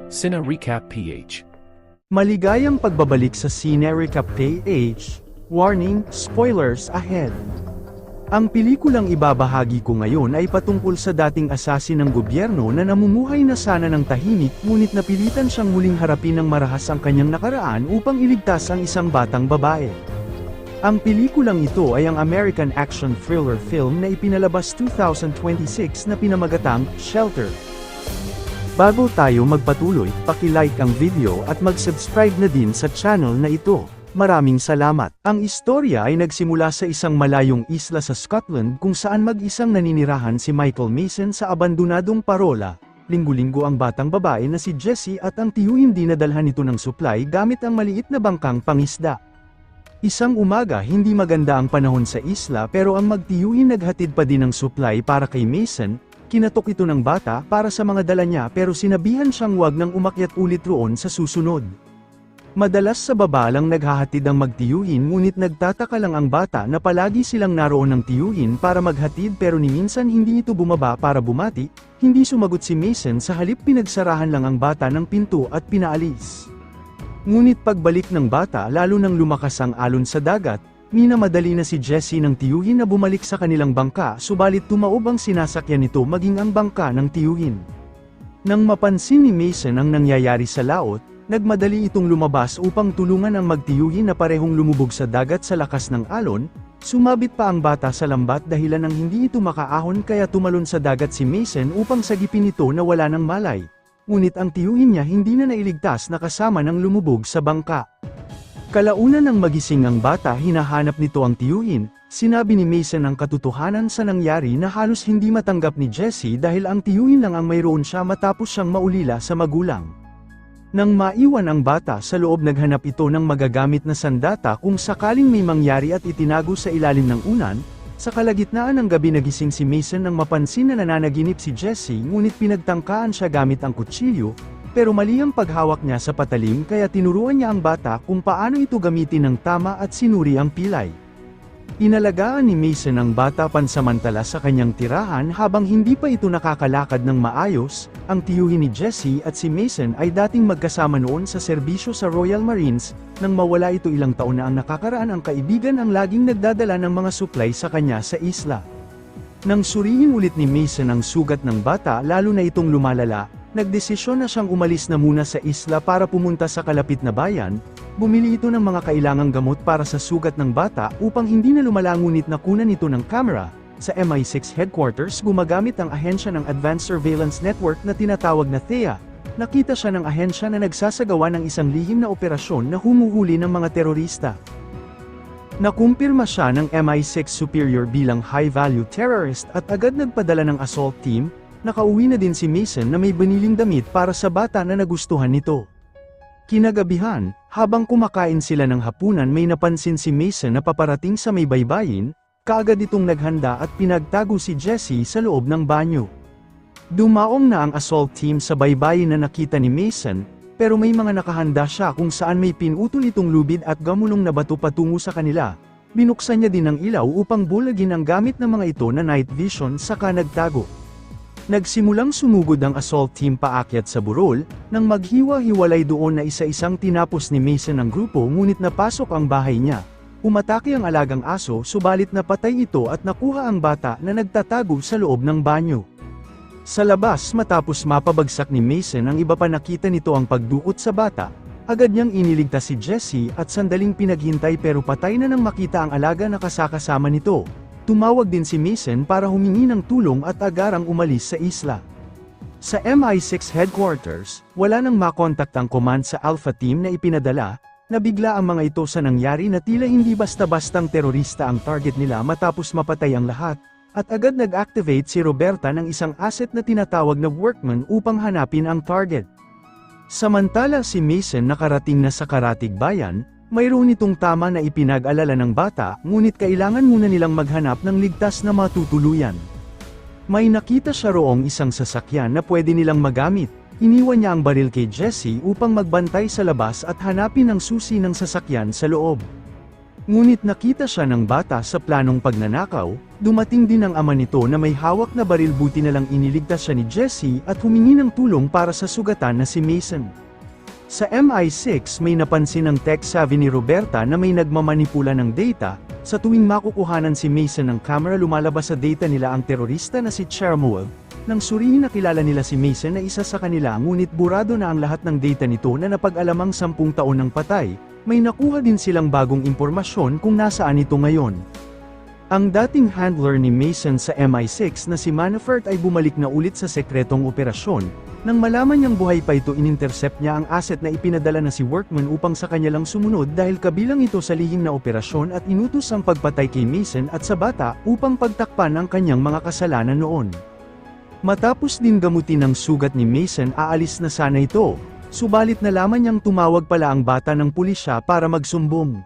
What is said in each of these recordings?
Cine Recap PH. Maligayang pagbabalik sa Cine Recap PH. Warning, spoilers ahead. Ang pelikulang ibabahagi ko ngayon ay patungkol sa dating asasin ng gobyerno na namumuhay na sana ng tahimik ngunit napilitan siyang muling harapin ng marahas ang kanyang nakaraan upang iligtas ang isang batang babae. Ang pelikulang ito ay ang American action thriller film na ipinalabas 2026 na pinamagatang Shelter. Bago tayo magpatuloy, paki-like ang video at mag-subscribe na din sa channel na ito. Maraming salamat. Ang istorya ay nagsimula sa isang malayong isla sa Scotland kung saan mag-isang naninirahan si Michael Mason sa abandonadong parola. Linggo-linggo ang batang babae na si Jessie at ang tiyuhin dinadalhan nito ng supply gamit ang maliit na bangkang pangisda. Isang umaga hindi maganda ang panahon sa isla pero ang magtiyuhin naghatid pa din ng supply para kay Mason. Kinatok ito ng bata para sa mga dala niya pero sinabihan siyang wag nang umakyat ulit roon sa susunod. Madalas sa baba lang naghahatid ang magtiyuhin ngunit nagtataka lang ang bata na palagi silang naroon ng tiyuhin para maghatid pero ni minsan hindi ito bumaba para bumati, hindi sumagot si Mason sa halip pinagsarahan lang ang bata ng pinto at pinaalis. Ngunit pagbalik ng bata lalo nang lumakas ang alon sa dagat, minamadali na si Jessie ng tiyuhin na bumalik sa kanilang bangka subalit tumaob ang sinasakyan nito maging ang bangka ng tiyuhin. Nang mapansin ni Mason ang nangyayari sa laot, nagmadali itong lumabas upang tulungan ang magtiyuhin na parehong lumubog sa dagat sa lakas ng alon, sumabit pa ang bata sa lambat dahilan ng hindi ito makaahon kaya tumalon sa dagat si Mason upang sagipin ito na wala ng malay. Ngunit ang tiyuhin niya hindi na nailigtas na kasama ng lumubog sa bangka. Kalaunan ng magising ang bata hinahanap nito ang tiyuhin, sinabi ni Mason ang katotohanan sa nangyari na halos hindi matanggap ni Jessie dahil ang tiyuhin lang ang mayroon siya matapos siyang maulila sa magulang. Nang maiwan ang bata sa loob naghanap ito ng magagamit na sandata kung sakaling may mangyari at itinago sa ilalim ng unan, sa kalagitnaan ng gabi nagising si Mason nang mapansin na nananaginip si Jessie ngunit pinagtangkaan siya gamit ang kutsilyo, pero mali ang paghawak niya sa patalim kaya tinuruan niya ang bata kung paano ito gamitin ng tama at sinuri ang pilay. Inalagaan ni Mason ang bata pansamantala sa kanyang tirahan habang hindi pa ito nakakalakad ng maayos. Ang tiyuhin ni Jessie at si Mason ay dating magkasama noon sa serbisyo sa Royal Marines, nang mawala ito ilang taon na ang nakakaraan ang kaibigan ang laging nagdadala ng mga supply sa kanya sa isla. Nang suriin ulit ni Mason ang sugat ng bata lalo na itong lumalala, nagdesisyon na siyang umalis na muna sa isla para pumunta sa kalapit na bayan. Bumili ito ng mga kailangang gamot para sa sugat ng bata upang hindi na lumala ngunit nakunan ito ng kamera. Sa MI6 headquarters gumagamit ang ahensya ng Advanced Surveillance Network na tinatawag na THEA. Nakita siya ng ahensya na nagsasagawa ng isang lihim na operasyon na humuhuli ng mga terorista. Nakumpirma siya ng MI6 superior bilang high-value terrorist at agad nagpadala ng assault team. Nakauwi na din si Mason na may baniling damit para sa bata na nagustuhan nito. Kinagabihan, habang kumakain sila ng hapunan may napansin si Mason na paparating sa may baybayin, kaagad itong naghanda at pinagtago si Jessie sa loob ng banyo. Dumaong na ang assault team sa baybayin na nakita ni Mason, pero may mga nakahanda siya kung saan may pinutol itong lubid at gamulong na bato patungo sa kanila. Binuksan niya din ang ilaw upang bulagin ang gamit ng mga ito na night vision saka nagtago. Nagsimulang sumugod ang assault team paakyat sa burol, nang maghiwa-hiwalay doon na isa-isang tinapos ni Mason ang grupo ngunit napasok ang bahay niya. Umatake ang alagang aso subalit napatay ito at nakuha ang bata na nagtatago sa loob ng banyo. Sa labas matapos mapabagsak ni Mason ang iba pa nakita nito ang pagdukot sa bata, agad niyang iniligtas si Jessie at sandaling pinaghintay pero patay na nang makita ang alaga na kasakasama nito. Tumawag din si Mason para humingi ng tulong at agarang umalis sa isla. Sa MI6 headquarters, wala nang makontakt ang command sa Alpha Team na ipinadala, nabigla ang mga ito sa nangyari na tila hindi basta-bastang terorista ang target nila matapos mapatay ang lahat, at agad nag-activate si Roberta ng isang asset na tinatawag na workman upang hanapin ang target. Samantala si Mason nakarating na sa Karatig Bayan, mayroon itong tama na ipinag-alala ng bata, ngunit kailangan muna nilang maghanap ng ligtas na matutuluyan. May nakita siya roong isang sasakyan na pwede nilang magamit. Iniwan niya ang baril kay Jessie upang magbantay sa labas at hanapin ang susi ng sasakyan sa loob. Ngunit nakita siya ng bata sa planong pagnanakaw, dumating din ang ama nito na may hawak na baril, buti na lang iniligtas siya ni Jesse at humingi ng tulong para sa sugatan na si Mason. Sa MI6 may napansin ng tech-savvy ni Roberta na may nagmamanipula ng data, sa tuwing makukuhanan si Mason ng camera lumalabas sa data nila ang terorista na si Chermol. Nang suriin nakilala nila si Mason na isa sa kanila, ngunit burado na ang lahat ng data nito na napag-alamang 10 taon ng patay. May nakuha din silang bagong impormasyon kung nasaan ito ngayon. Ang dating handler ni Mason sa MI6 na si Manafort ay bumalik na ulit sa sekretong operasyon. Nang malaman niyang buhay pa ito, inintercept niya ang asset na ipinadala na si Workman upang sa kanya lang sumunod dahil kabilang ito sa lihim na operasyon at inutos ang pagpatay kay Mason at sa bata upang pagtakpan ang kanyang mga kasalanan noon. Matapos din gamutin ang sugat ni Mason, aalis na sana ito. Subalit nalaman niyang tumawag pala ang bata ng pulisya para magsumbong.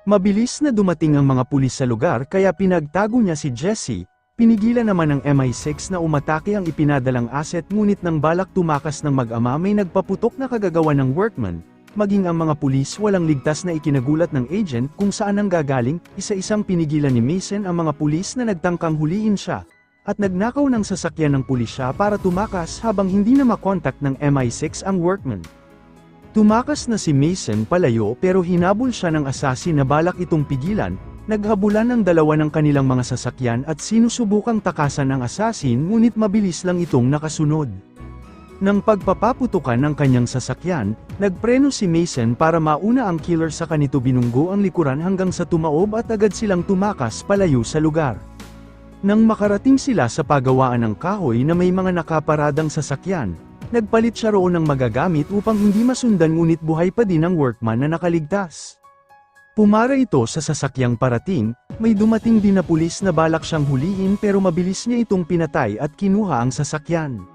Mabilis na dumating ang mga pulis sa lugar kaya pinagtago niya si Jesse. Pinigilan naman ng MI6 na umatake ang ipinadalang asset, ngunit nang balak tumakas ng mag-ama may nagpaputok na kagagawa ng Workman. Maging ang mga pulis walang ligtas na ikinagulat ng agent kung saan ang gagaling. Isa-isang pinigilan ni Mason ang mga pulis na nagtangkang huliin siya, at nagnakaw ng sasakyan ng pulisya para tumakas habang hindi na makontak ng MI6 ang Workman. Tumakas na si Mason palayo pero hinabol siya ng assassin na balak itong pigilan. Naghabulan ng dalawa ng kanilang mga sasakyan at sinusubukang takasan ang assassin, ngunit mabilis lang itong nakasunod. Nang pagpapaputukan ng kanyang sasakyan, nagpreno si Mason para mauna ang killer, sa kanito binunggo ang likuran hanggang sa tumaob at agad silang tumakas palayo sa lugar. Nang makarating sila sa pagawaan ng kahoy na may mga nakaparadang sasakyan, nagpalit siya roon ng magagamit upang hindi masundan, ngunit buhay pa din ang Workman na nakaligtas. Pumara ito sa sasakyang parating, may dumating din na pulis na balak siyang huliin pero mabilis niya itong pinatay at kinuha ang sasakyan.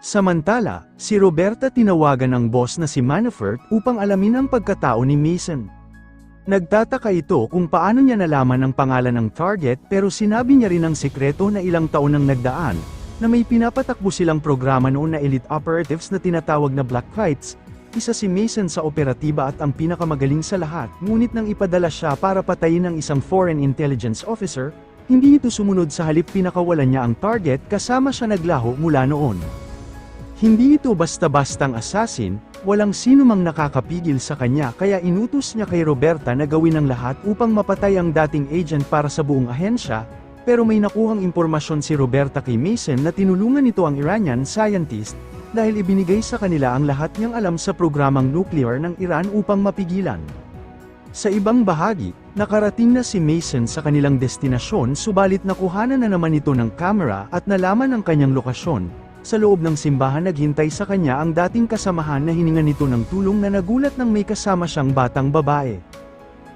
Samantala, si Roberta tinawagan ang boss na si Manafort upang alamin ang pagkatao ni Mason. Nagtataka ito kung paano niya nalaman ang pangalan ng target, pero sinabi niya rin ang sekreto na ilang taon nang nagdaan, na may pinapatakbo silang programa noon na elite operatives na tinatawag na Black Kites. Isa si Mason sa operatiba at ang pinakamagaling sa lahat, ngunit nang ipadala siya para patayin ng isang foreign intelligence officer, hindi ito sumunod, sa halip pinakawalan niya ang target kasama siya naglaho mula noon. Hindi ito basta-bastang assassin, walang sino mang nakakapigil sa kanya, kaya inutos niya kay Roberta na gawin ang lahat upang mapatay ang dating agent para sa buong ahensya, pero may nakuhang impormasyon si Roberta kay Mason na tinulungan nito ang Iranian scientist, dahil ibinigay sa kanila ang lahat niyang alam sa programang nuclear ng Iran upang mapigilan. Sa ibang bahagi, nakarating na si Mason sa kanilang destinasyon, subalit nakuhanan na naman ito ng kamera at nalaman ang kanyang lokasyon. Sa loob ng simbahan naghintay sa kanya ang dating kasamahan na hiningan nito ng tulong, na nagulat nang may kasama siyang batang babae.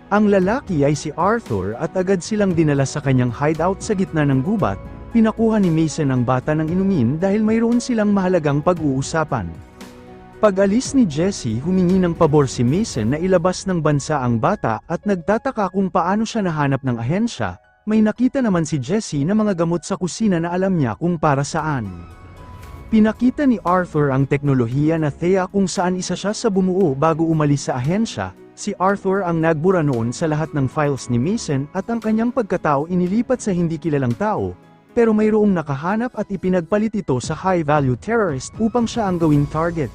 Ang lalaki ay si Arthur at agad silang dinala sa kanyang hideout sa gitna ng gubat. Pinakuha ni Mason ang bata ng inumin dahil mayroon silang mahalagang pag-uusapan. Pag-alis ni Jesse, humingi ng pabor si Mason na ilabas ng bansa ang bata at nagtataka kung paano siya nahanap ng ahensya. May nakita naman si Jesse na mga gamot sa kusina na alam niya kung para saan. Pinakita ni Arthur ang teknolohiya na Thea kung saan isa siya sa bumuo bago umalis sa ahensya. Si Arthur ang nagbura noon sa lahat ng files ni Mason at ang kanyang pagkatao inilipat sa hindi kilalang tao. Pero mayroong nakahanap at ipinagpalit ito sa high-value terrorist upang siya ang gawing target.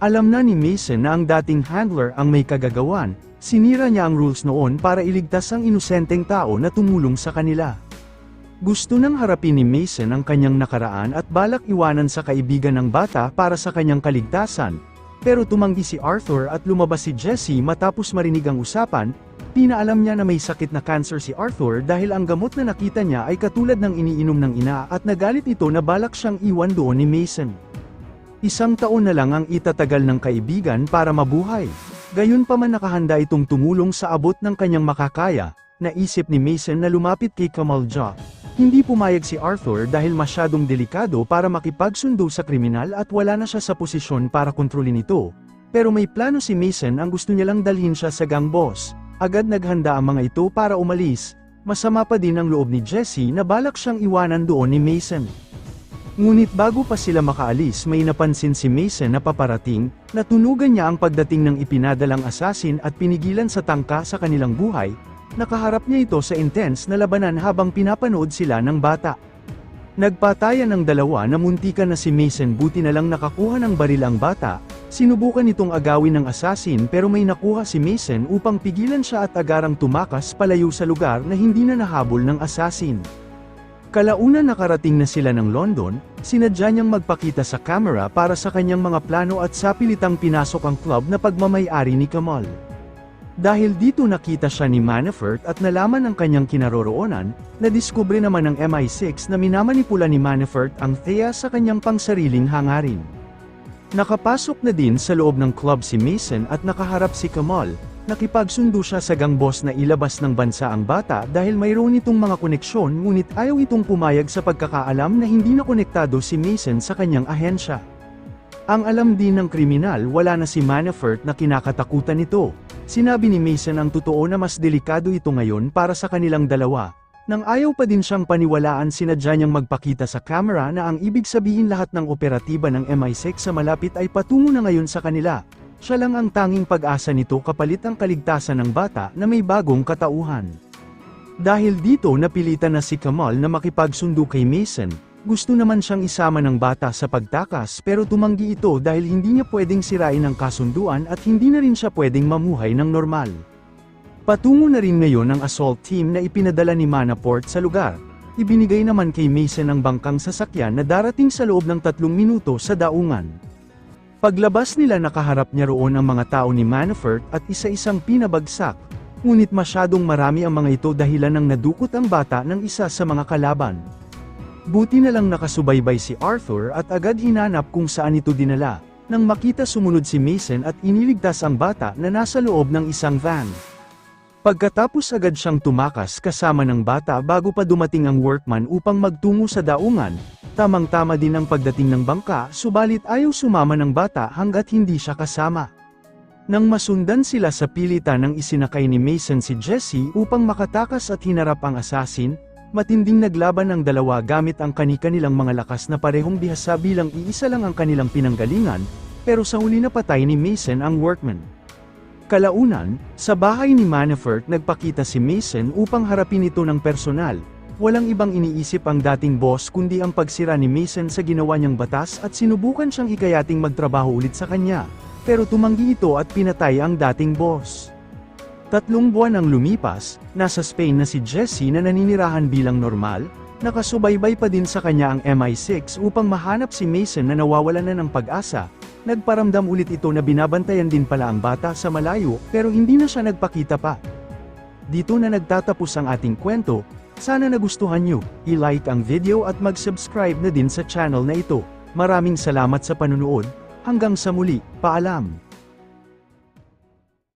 Alam na ni Mason na ang dating handler ang may kagagawan, sinira niya ang rules noon para iligtas ang inosenteng tao na tumulong sa kanila. Gusto nang harapin ni Mason ang kanyang nakaraan at balak iwanan sa kaibigan ng bata para sa kanyang kaligtasan, pero tumanggi si Arthur at lumabas si Jesse matapos marinig ang usapan. Pinaalam niya na may sakit na cancer si Arthur dahil ang gamot na nakita niya ay katulad ng iniinom ng ina, at nagalit ito na balak siyang iwan doon ni Mason. 1 taon na lang ang itatagal ng kaibigan para mabuhay. Gayunpaman nakahanda itong tumulong sa abot ng kanyang makakaya. Naisip ni Mason na lumapit kay Kamal Jah. Hindi pumayag si Arthur dahil masyadong delikado para makipagsundo sa kriminal at wala na siya sa posisyon para kontrolin ito. Pero may plano si Mason, ang gusto niya lang dalhin siya sa gang boss. Agad naghanda ang mga ito para umalis. Masama pa din ang loob ni Jesse na balak siyang iwanan doon ni Mason. Ngunit bago pa sila makaalis may napansin si Mason na paparating, natunugan niya ang pagdating ng ipinadalang assassin at pinigilan sa tangka sa kanilang buhay, nakaharap niya ito sa intense na labanan habang pinapanood sila ng bata. Nagpatayan ng dalawa na muntikan na si Mason buti na lang nakakuha ng baril ang bata, sinubukan itong agawin ng assassin pero may nakuha si Mason upang pigilan siya at agarang tumakas palayo sa lugar na hindi na nahabol ng assassin. Kalaunan nakarating na sila ng London, sinadya niyang magpakita sa camera para sa kanyang mga plano at sapilitang pinasok ang club na pagmamay-ari ni Kamal. Dahil dito nakita siya ni Manafort at nalaman ang kanyang kinaroroonan, nadiskubre naman ng MI6 na minamanipula ni Manafort ang Thea sa kanyang pangsariling hangarin. Nakapasok na din sa loob ng club si Mason at nakaharap si Kamal, nakipagsundo siya sa gang boss na ilabas ng bansa ang bata dahil mayroon itong mga koneksyon ngunit ayaw itong pumayag sa pagkakaalam na hindi na konektado si Mason sa kanyang ahensya. Ang alam din ng kriminal wala na si Manafort na kinakatakutan nito. Sinabi ni Mason ang totoo na mas delikado ito ngayon para sa kanilang dalawa. Nang ayaw pa din siyang paniwalaan sinadya niyang magpakita sa camera na ang ibig sabihin lahat ng operatiba ng MI6 sa malapit ay patungo na ngayon sa kanila. Siya lang ang tanging pag-asa nito kapalit ang kaligtasan ng bata na may bagong katauhan. Dahil dito napilitan na si Kamal na makipagsundo kay Mason. Gusto naman siyang isama ng bata sa pagtakas pero tumanggi ito dahil hindi niya pwedeng sirain ang kasunduan at hindi na rin siya pwedeng mamuhay ng normal. Patungo na rin ngayon ang assault team na ipinadala ni Manafort sa lugar. Ibinigay naman kay Mason ang bangkang sasakyan na darating sa loob ng 3 minuto sa daungan. Paglabas nila nakaharap niya roon ang mga tao ni Manafort at isa-isang pinabagsak, ngunit masyadong marami ang mga ito dahilan ng nadukot ang bata ng isa sa mga kalaban. Buti na lang nakasubaybay si Arthur at agad hinanap kung saan ito dinala, nang makita sumunod si Mason at iniligtas ang bata na nasa loob ng isang van. Pagkatapos agad siyang tumakas kasama ng bata bago pa dumating ang workman upang magtungo sa daungan, tamang-tama din ang pagdating ng bangka subalit ayaw sumama ng bata hanggat hindi siya kasama. Nang masundan sila sa pilitan ng isinakay ni Mason si Jesse upang makatakas at hinarap ang assassin, matinding naglaban ang dalawa gamit ang kani-kanilang mga lakas na parehong bihasa bilang iisa lang ang kanilang pinanggalingan, pero sa huli napatay ni Mason ang workman. Kalaunan, sa bahay ni Manafort nagpakita si Mason upang harapin ito ng personal. Walang ibang iniisip ang dating boss kundi ang pagsira ni Mason sa ginawa niyang batas at sinubukan siyang hikayating magtrabaho ulit sa kanya, pero tumanggi ito at pinatay ang dating boss. 3 buwan ang lumipas, nasa Spain na si Jesse na naninirahan bilang normal, nakasubaybay pa din sa kanya ang MI6 upang mahanap si Mason na nawawalan na ng pag-asa. Nagparamdam ulit ito na binabantayan din pala ang bata sa malayo pero hindi na siya nagpakita pa. Dito na nagtatapos ang ating kwento, sana nagustuhan nyo, i-like ang video at mag-subscribe na din sa channel na ito. Maraming salamat sa panunood, hanggang sa muli, paalam!